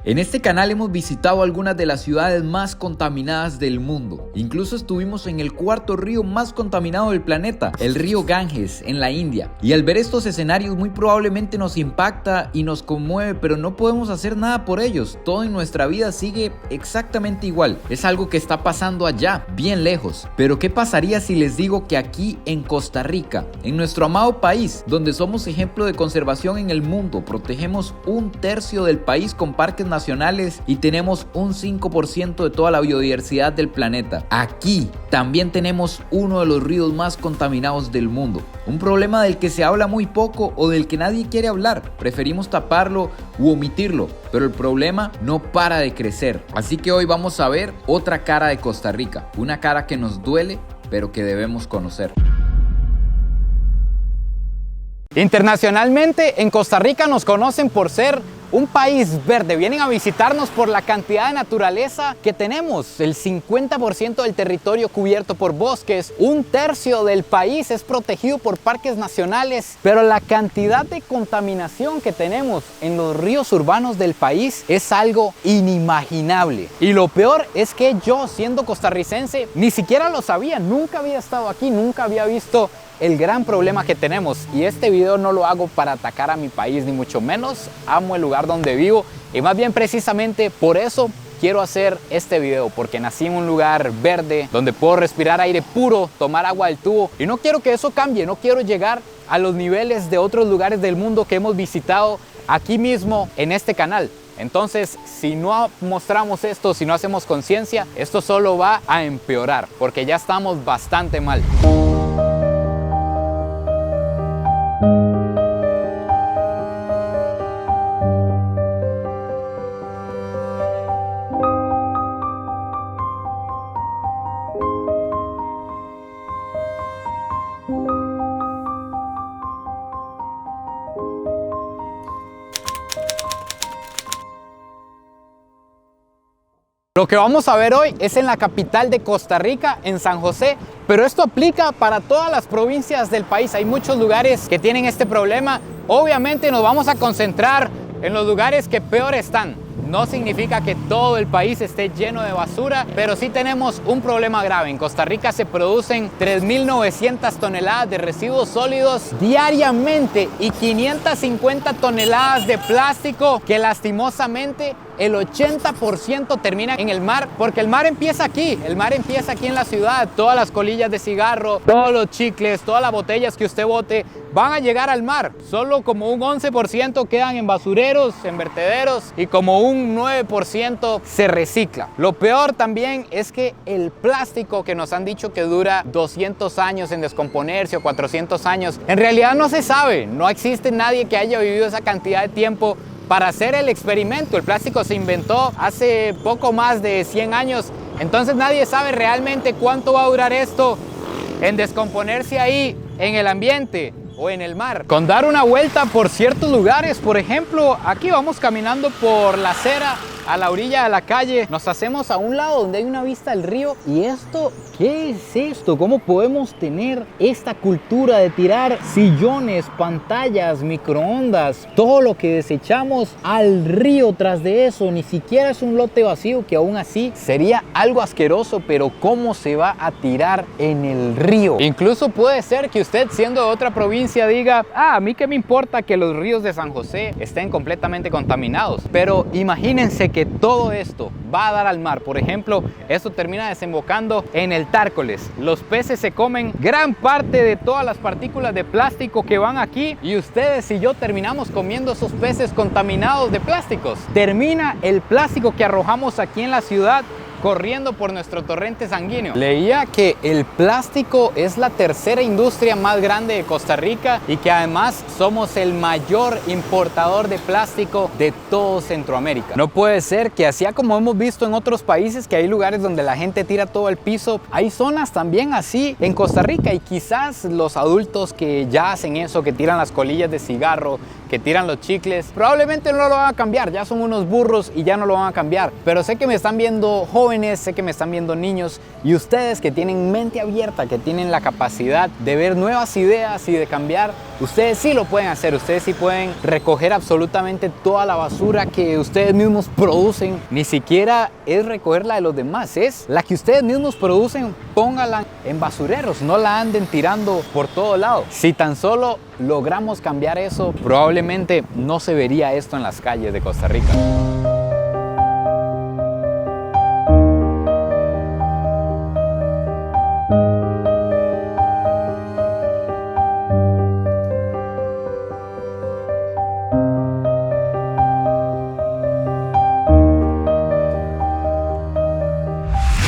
En este canal hemos visitado algunas de las ciudades más contaminadas del mundo. Incluso estuvimos en el cuarto río más contaminado del planeta, el río Ganges, en la India. Y al ver estos escenarios muy probablemente nos impacta y nos conmueve, pero no podemos hacer nada por ellos. Todo en nuestra vida sigue exactamente igual. Es algo que está pasando allá, bien lejos. Pero ¿qué pasaría si les digo que aquí en Costa Rica, en nuestro amado país, donde somos ejemplo de conservación en el mundo, protegemos 1/3 del país con parques nacionales y tenemos un 5% de toda la biodiversidad del planeta? Aquí también tenemos uno de los ríos más contaminados del mundo, un problema del que se habla muy poco o del que nadie quiere hablar. Preferimos taparlo u omitirlo, pero el problema no para de crecer. Así que hoy vamos a ver otra cara de Costa Rica, una cara que nos duele pero que debemos conocer. Internacionalmente, en Costa Rica nos conocen por ser un país verde. Vienen a visitarnos por la cantidad de naturaleza que tenemos. El 50% del territorio cubierto por bosques, 1/3 del país es protegido por parques nacionales, pero la cantidad de contaminación que tenemos en los ríos urbanos del país es algo inimaginable. Y lo peor es que yo, siendo costarricense, ni siquiera lo sabía, nunca había estado aquí, nunca había visto el gran problema que tenemos. Y este video no lo hago para atacar a mi país, ni mucho menos. Amo el lugar donde vivo y más bien precisamente por eso quiero hacer este video, porque nací en un lugar verde donde puedo respirar aire puro, tomar agua del tubo, y no quiero que eso cambie. No quiero llegar a los niveles de otros lugares del mundo que hemos visitado aquí mismo en este canal. Entonces, si no mostramos esto, si no hacemos conciencia, esto solo va a empeorar, porque ya estamos bastante mal. Lo que vamos a ver hoy es en la capital de Costa Rica, en San José, pero esto aplica para todas las provincias del país. Hay muchos lugares que tienen este problema. Obviamente nos vamos a concentrar en los lugares que peor están. No significa que todo el país esté lleno de basura, pero sí tenemos un problema grave. En Costa Rica se producen 3.900 toneladas de residuos sólidos diariamente y 550 toneladas de plástico que lastimosamente el 80% termina en el mar, porque el mar empieza aquí en la ciudad. Todas las colillas de cigarro, todos los chicles, todas las botellas que usted bote van a llegar al mar. Solo como un 11% quedan en basureros, en vertederos, y como un 9% se recicla. Lo peor también es que el plástico, que nos han dicho que dura 200 años en descomponerse o 400 años, en realidad no se sabe. No existe nadie que haya vivido esa cantidad de tiempo para hacer el experimento. El plástico se inventó hace poco más de 100 años, entonces nadie sabe realmente cuánto va a durar esto en descomponerse ahí en el ambiente o en el mar. Con dar una vuelta por ciertos lugares, por ejemplo, aquí vamos caminando por la acera a la orilla de la calle, nos hacemos a un lado donde hay una vista al río. ¿Y esto qué es esto? ¿Cómo podemos tener esta cultura de tirar sillones, pantallas, microondas, todo lo que desechamos al río? Tras de eso, ni siquiera es un lote vacío, que aún así sería algo asqueroso, pero ¿cómo se va a tirar en el río? Incluso puede ser que usted, siendo de otra provincia, diga: a mí qué me importa que los ríos de San José estén completamente contaminados. Pero imagínense que todo esto va a dar al mar. Por ejemplo, esto termina desembocando en el Tárcoles. Los peces se comen gran parte de todas las partículas de plástico que van aquí, y ustedes y yo terminamos comiendo esos peces contaminados de plásticos. Termina el plástico que arrojamos aquí en la ciudad corriendo por nuestro torrente sanguíneo. Leía que el plástico es la tercera industria más grande de Costa Rica y que además somos el mayor importador de plástico de todo Centroamérica. No puede ser que, así como hemos visto en otros países que hay lugares donde la gente tira todo al piso, hay zonas también así en Costa Rica, y quizás los adultos que ya hacen eso, que tiran las colillas de cigarro, que tiran los chicles, probablemente no lo van a cambiar. Ya son unos burros y ya no lo van a cambiar. Pero sé que me están viendo jóvenes, sé que me están viendo niños, y ustedes que tienen mente abierta, que tienen la capacidad de ver nuevas ideas y de cambiar, ustedes sí lo pueden hacer, ustedes sí pueden recoger absolutamente toda la basura que ustedes mismos producen. Ni siquiera es recoger la de los demás, es la que ustedes mismos producen, póngala en basureros, no la anden tirando por todo lado. Si tan solo logramos cambiar eso, probablemente no se vería esto en las calles de Costa Rica.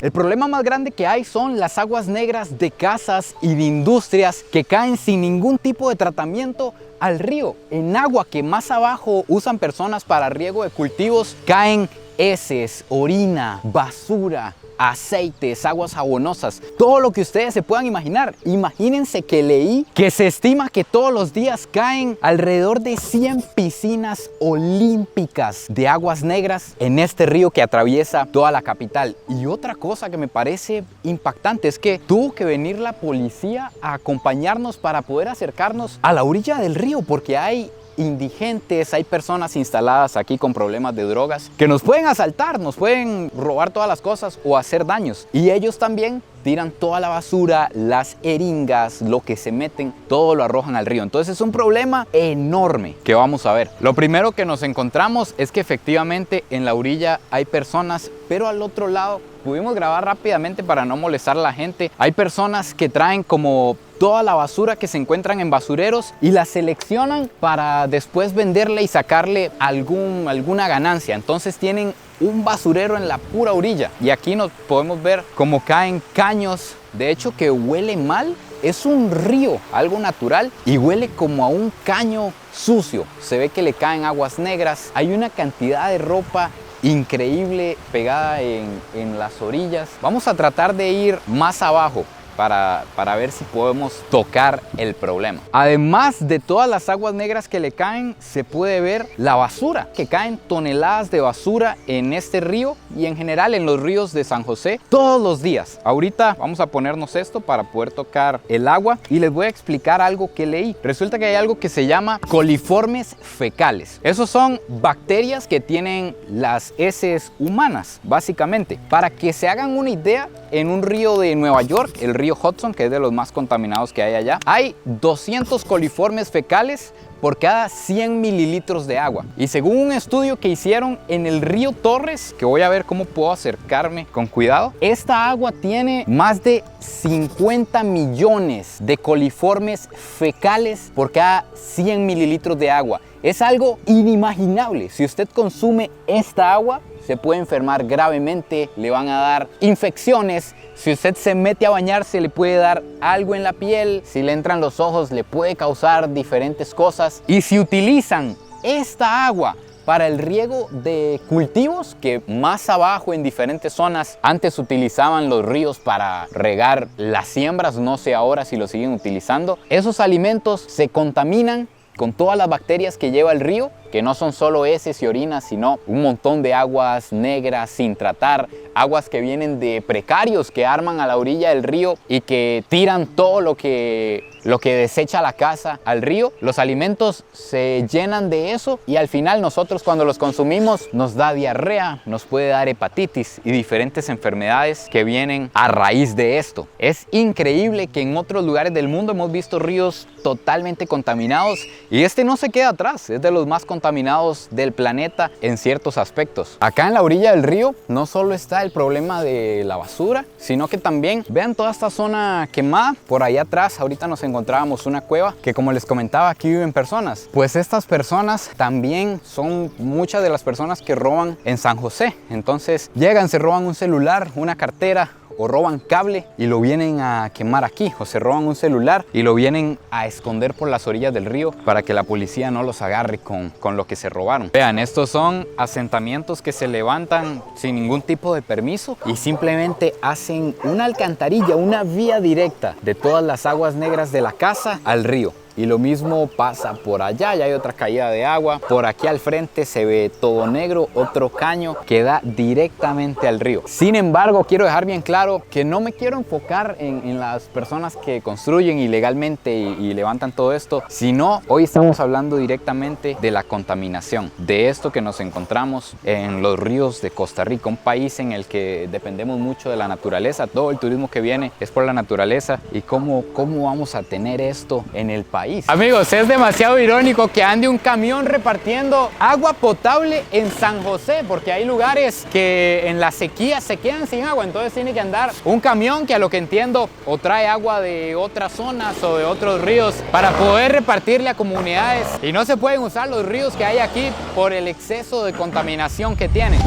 El problema más grande que hay son las aguas negras de casas y de industrias que caen sin ningún tipo de tratamiento al río. En agua que más abajo usan personas para riego de cultivos, caen heces, orina, basura, aceites, aguas jabonosas, todo lo que ustedes se puedan imaginar. Imagínense que leí que se estima que todos los días caen alrededor de 100 piscinas olímpicas de aguas negras en este río que atraviesa toda la capital. Y otra cosa que me parece impactante es que tuvo que venir la policía a acompañarnos para poder acercarnos a la orilla del río, porque hay indigentes, hay personas instaladas aquí con problemas de drogas que nos pueden asaltar, nos pueden robar todas las cosas o hacer daños, y ellos también tiran toda la basura, las jeringas, lo que se meten, todo lo arrojan al río. Entonces es un problema enorme que vamos a ver. Lo primero que nos encontramos es que efectivamente en la orilla hay personas, pero al otro lado pudimos grabar rápidamente para no molestar a la gente. Hay personas que traen como toda la basura que se encuentran en basureros y la seleccionan para después venderle y sacarle alguna ganancia. Entonces tienen un basurero en la pura orilla, y aquí nos podemos ver cómo caen caños, de hecho que huele mal. Es un río, algo natural, y huele como a un caño sucio. Se ve que le caen aguas negras. Hay una cantidad de ropa increíble pegada en las orillas. Vamos a tratar de ir más abajo para ver si podemos tocar el problema. Además de todas las aguas negras que le caen, se puede ver la basura, que caen toneladas de basura en este río y en general en los ríos de San José todos los días. Ahorita vamos a ponernos esto para poder tocar el agua y les voy a explicar algo que leí. Resulta que hay algo que se llama coliformes fecales. Esos son bacterias que tienen las heces humanas, básicamente. Para que se hagan una idea, en un río de Nueva York, el río Hudson, que es de los más contaminados que hay allá, hay 200 coliformes fecales por cada 100 mililitros de agua. Y según un estudio que hicieron en el río Torres, que voy a ver cómo puedo acercarme con cuidado, esta agua tiene más de 50 millones de coliformes fecales por cada 100 mililitros de agua. Es algo inimaginable. Si usted consume esta agua, se puede enfermar gravemente, le van a dar infecciones. Si usted se mete a bañarse, le puede dar algo en la piel. Si le entran los ojos, le puede causar diferentes cosas. Y si utilizan esta agua para el riego de cultivos, que más abajo en diferentes zonas antes utilizaban los ríos para regar las siembras, no sé ahora si lo siguen utilizando, esos alimentos se contaminan con todas las bacterias que lleva el río, que no son solo heces y orinas, sino un montón de aguas negras sin tratar, aguas que vienen de precarios que arman a la orilla del río y que tiran todo lo que desecha la casa al río. Los alimentos se llenan de eso y al final nosotros cuando los consumimos nos da diarrea, nos puede dar hepatitis y diferentes enfermedades que vienen a raíz de esto. Es increíble que en otros lugares del mundo hemos visto ríos totalmente contaminados y este no se queda atrás, es de los más contaminados del planeta en ciertos aspectos. Acá en la orilla del río no solo está el problema de la basura, sino que también vean toda esta zona quemada. Por ahí atrás ahorita nos encontrábamos una cueva que, como les comentaba, aquí viven personas. Pues estas personas también son muchas de las personas que roban en San José. Entonces llegan, se roban un celular, una cartera o roban cable y lo vienen a quemar aquí, o se roban un celular y lo vienen a esconder por las orillas del río para que la policía no los agarre con lo que se robaron. Vean, estos son asentamientos que se levantan sin ningún tipo de permiso y simplemente hacen una alcantarilla, una vía directa de todas las aguas negras de la casa al río. y lo mismo pasa por allá, ya hay otra caída de agua. Por aquí al frente se ve todo negro, otro caño que da directamente al río. Sin embargo, quiero dejar bien claro que no me quiero enfocar en las personas que construyen ilegalmente y levantan todo esto, sino hoy estamos hablando directamente de la contaminación, de esto que nos encontramos en los ríos de Costa Rica, un país en el que dependemos mucho de la naturaleza. Todo el turismo que viene es por la naturaleza. ¿Y cómo vamos a tener esto en el país? Amigos, es demasiado irónico que ande un camión repartiendo agua potable en San José, porque hay lugares que en la sequía se quedan sin agua, entonces tiene que andar un camión que, a lo que entiendo, o trae agua de otras zonas o de otros ríos para poder repartirle a comunidades, y no se pueden usar los ríos que hay aquí por el exceso de contaminación que tienen.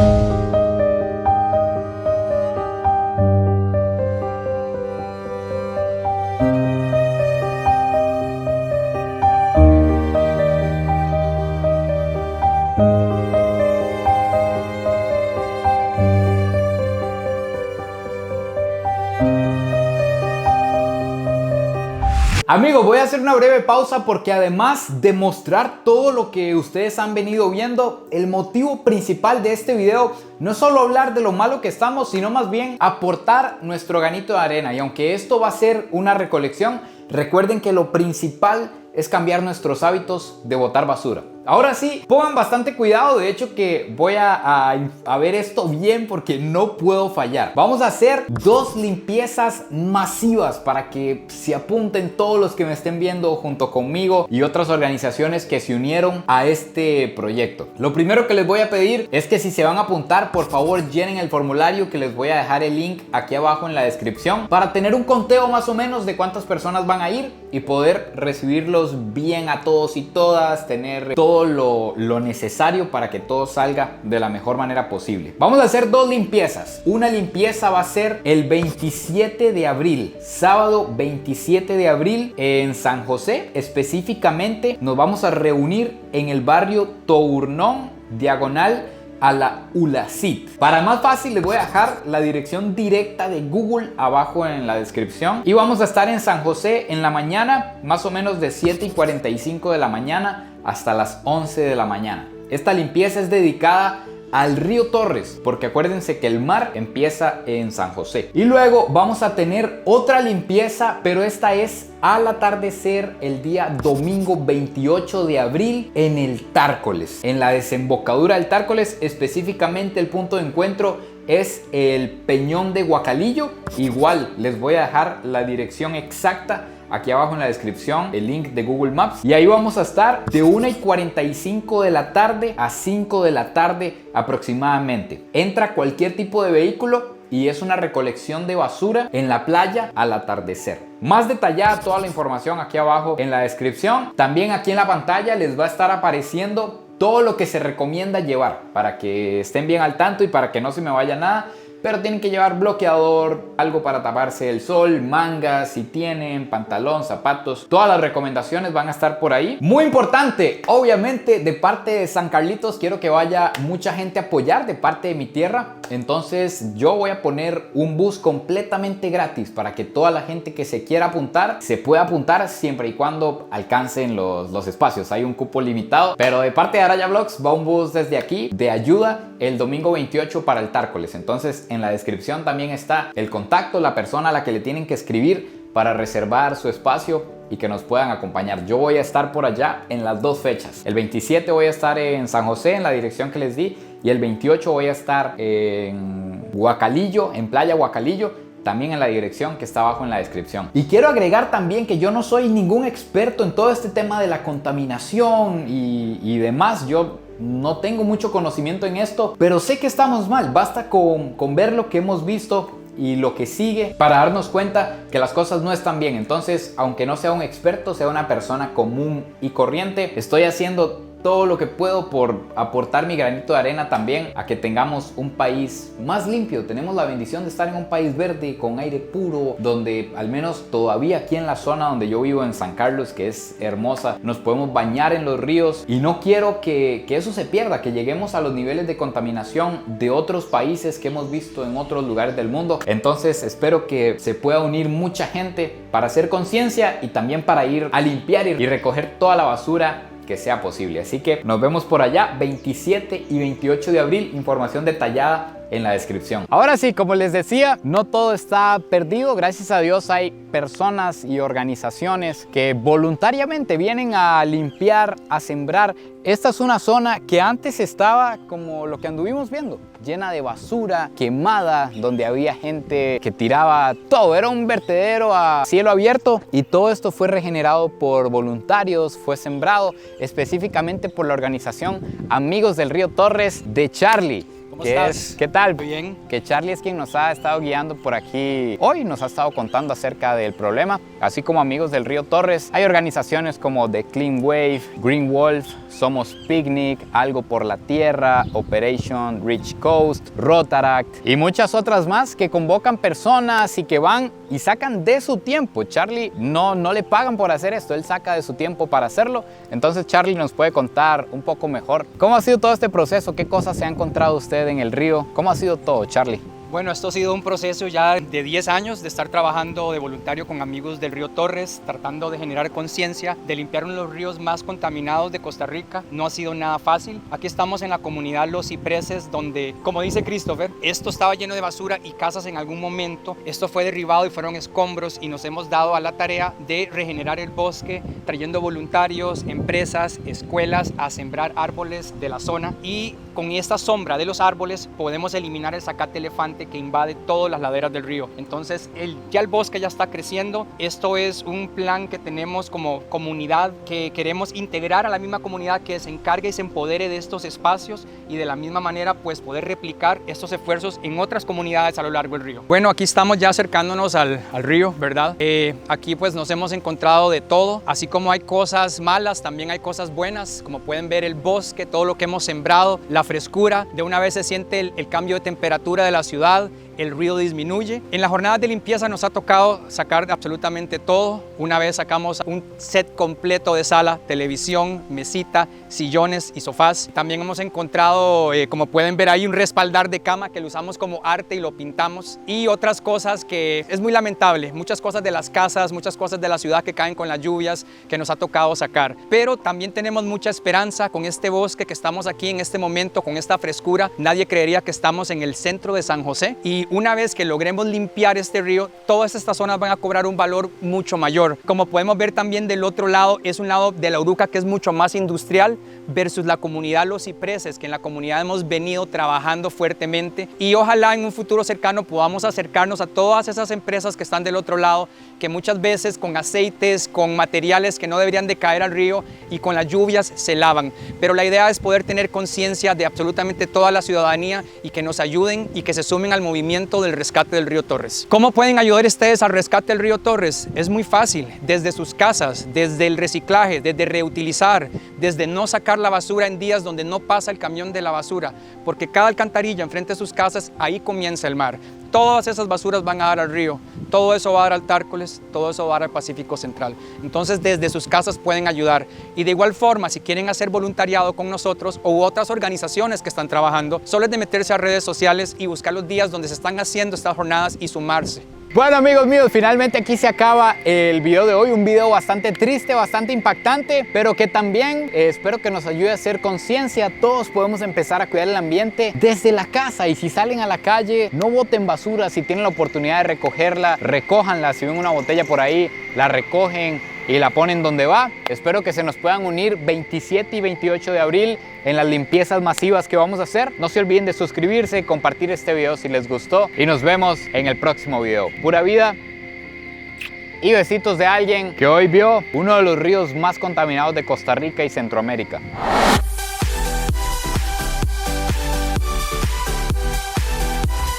Amigos, voy a hacer una breve pausa porque, además de mostrar todo lo que ustedes han venido viendo, el motivo principal de este video no es solo hablar de lo malo que estamos, sino más bien aportar nuestro granito de arena. Y aunque esto va a ser una recolección, recuerden que lo principal es cambiar nuestros hábitos de botar basura. Ahora sí, pongan bastante cuidado, de hecho que voy a ver esto bien porque no puedo fallar. Vamos a hacer 2 limpiezas masivas para que se apunten todos los que me estén viendo junto conmigo y otras organizaciones que se unieron a este proyecto. Lo primero que les voy a pedir es que, si se van a apuntar, por favor llenen el formulario, que les voy a dejar el link aquí abajo en la descripción, para tener un conteo más o menos de cuántas personas van a ir y poder recibirlos bien a todos y todas, tener todo lo necesario para que todo salga de la mejor manera posible. Vamos a hacer 2 limpiezas. Una limpieza va a ser el 27 de abril, sábado 27 de abril en San José. Específicamente nos vamos a reunir en el barrio Tournón, diagonal a la Ulacit. Para más fácil, les voy a dejar la dirección directa de Google abajo en la descripción. Y vamos a estar en San José en la mañana, más o menos de 7:45 de la mañana hasta las 11 de la mañana. Esta limpieza es dedicada al río Torres, porque acuérdense que el mar empieza en San José. Y luego vamos a tener otra limpieza, pero esta es al atardecer, el día domingo 28 de abril en el Tárcoles, en la desembocadura del Tárcoles. Específicamente el punto de encuentro es el Peñón de Guacalillo. Igual les voy a dejar la dirección exacta aquí abajo en la descripción, el link de Google Maps. Y ahí vamos a estar de 1:45 de la tarde a 5 de la tarde aproximadamente. Entra cualquier tipo de vehículo y es una recolección de basura en la playa al atardecer. Más detallada toda la información aquí abajo en la descripción. También aquí en la pantalla les va a estar apareciendo todo lo que se recomienda llevar, para que estén bien al tanto y para que no se me vaya nada. Pero tienen que llevar bloqueador, algo para taparse el sol, mangas si tienen, pantalón, zapatos. Todas las recomendaciones van a estar por ahí. Muy importante, obviamente, de parte de San Carlitos quiero que vaya mucha gente a apoyar de parte de mi tierra. Entonces yo voy a poner un bus completamente gratis para que toda la gente que se quiera apuntar se pueda apuntar, siempre y cuando alcancen los espacios. Hay un cupo limitado, pero de parte de Araya Vlogs va un bus desde aquí de ayuda el domingo 28 para el Tárcoles. Entonces en la descripción también está el contacto, la persona a la que le tienen que escribir para reservar su espacio y que nos puedan acompañar. Yo voy a estar por allá en las 2 fechas. El 27 voy a estar en San José, en la dirección que les di, y el 28 voy a estar en Guacalillo, en Playa Guacalillo, también en la dirección que está abajo en la descripción. Y quiero agregar también que yo no soy ningún experto en todo este tema de la contaminación y demás. Yo no tengo mucho conocimiento en esto, pero sé que estamos mal. Basta con ver lo que hemos visto y lo que sigue para darnos cuenta que las cosas no están bien. Entonces, aunque no sea un experto, sea una persona común y corriente, estoy haciendo todo lo que puedo por aportar mi granito de arena también a que tengamos un país más limpio. Tenemos la bendición de estar en un país verde, con aire puro, donde al menos todavía aquí en la zona donde yo vivo en San Carlos, que es hermosa, nos podemos bañar en los ríos, y no quiero que eso se pierda, que lleguemos a los niveles de contaminación de otros países que hemos visto en otros lugares del mundo. Entonces espero que se pueda unir mucha gente para hacer conciencia y también para ir a limpiar y recoger toda la basura que sea posible. Así que nos vemos por allá 27 y 28 de abril, información detallada en la descripción. Ahora sí, como les decía, no todo está perdido. Gracias a Dios hay personas y organizaciones que voluntariamente vienen a limpiar, a sembrar. Esta es una zona que antes estaba como lo que anduvimos viendo, llena de basura, quemada, donde había gente que tiraba todo. Era un vertedero a cielo abierto, y todo esto fue regenerado por voluntarios, fue sembrado específicamente por la organización Amigos del Río Torres de Charlie. ¿Cómo estás? ¿Qué tal? Muy bien. Que Charlie es quien nos ha estado guiando por aquí hoy, nos ha estado contando acerca del problema. Así como Amigos del Río Torres, hay organizaciones como The Clean Wave, Green Wolf, Somos Picnic, Algo por la Tierra, Operation Rich Coast, Rotaract y muchas otras más que convocan personas y que van y sacan de su tiempo. Charlie no le pagan por hacer esto, él saca de su tiempo para hacerlo. Entonces Charlie nos puede contar un poco mejor cómo ha sido todo este proceso, qué cosas se ha encontrado usted en el río, cómo ha sido todo, Charlie. Bueno, esto ha sido un proceso ya de 10 años de estar trabajando de voluntario con Amigos del Río Torres, tratando de generar conciencia, de limpiar uno de los ríos más contaminados de Costa Rica. No ha sido nada fácil. Aquí estamos en la comunidad Los Cipreses, donde, como dice Christopher, esto estaba lleno de basura y casas en algún momento. Esto fue derribado y fueron escombros, y nos hemos dado a la tarea de regenerar el bosque, trayendo voluntarios, empresas, escuelas a sembrar árboles de la zona, y con esta sombra de los árboles podemos eliminar el zacate elefante que invade todas las laderas del río. Entonces ya el bosque ya está creciendo. Esto es un plan que tenemos como comunidad, que queremos integrar a la misma comunidad, que se encargue y se empodere de estos espacios, y de la misma manera pues poder replicar estos esfuerzos en otras comunidades a lo largo del río. Bueno, aquí estamos ya acercándonos al río, ¿verdad? Aquí pues nos hemos encontrado de todo. Así como hay cosas malas, también hay cosas buenas. Como pueden ver, el bosque, todo lo que hemos sembrado, la frescura, de una vez se siente el cambio de temperatura de la ciudad, el río disminuye. En las jornadas de limpieza nos ha tocado sacar absolutamente todo. Una vez sacamos un set completo de sala, televisión, mesita, sillones y sofás. También hemos encontrado, como pueden ver ahí, un respaldar de cama que lo usamos como arte y lo pintamos. Y otras cosas que es muy lamentable, muchas cosas de las casas, muchas cosas de la ciudad que caen con las lluvias, que nos ha tocado sacar. Pero también tenemos mucha esperanza con este bosque que estamos aquí en este momento, con esta frescura. Nadie creería que estamos en el centro de San José, y una vez que logremos limpiar este río, todas estas zonas van a cobrar un valor mucho mayor. Como podemos ver también del otro lado, es un lado de la Uruca que es mucho más industrial, versus la comunidad Los Cipreses, que en la comunidad hemos venido trabajando fuertemente, y ojalá en un futuro cercano podamos acercarnos a todas esas empresas que están del otro lado, que muchas veces con aceites, con materiales que no deberían de caer al río, y con las lluvias se lavan. Pero la idea es poder tener conciencia de absolutamente toda la ciudadanía, y que nos ayuden y que se sumen al movimiento del rescate del río Torres. ¿Cómo pueden ayudar ustedes al rescate del río Torres? Es muy fácil, desde sus casas, desde el reciclaje, desde reutilizar, desde no sacar la basura en días donde no pasa el camión de la basura, porque cada alcantarilla enfrente de sus casas, ahí comienza el mar. Todas esas basuras van a dar al río, todo eso va a dar al Tárcoles, todo eso va a dar al Pacífico Central. Entonces desde sus casas pueden ayudar, y de igual forma si quieren hacer voluntariado con nosotros u otras organizaciones que están trabajando, solo es de meterse a redes sociales y buscar los días donde se están haciendo estas jornadas y sumarse. Bueno, amigos míos, finalmente aquí se acaba el video de hoy, un video bastante triste, bastante impactante, pero que también espero que nos ayude a hacer conciencia. Todos podemos empezar a cuidar el ambiente desde la casa, y si salen a la calle, no boten basura. Si tienen la oportunidad de recogerla, recójanla. Si ven una botella por ahí, la recogen y la ponen donde va. Espero que se nos puedan unir 27 y 28 de abril en las limpiezas masivas que vamos a hacer. No se olviden de suscribirse, compartir este video si les gustó, y nos vemos en el próximo video. Pura vida y besitos de alguien que hoy vio uno de los ríos más contaminados de Costa Rica y Centroamérica.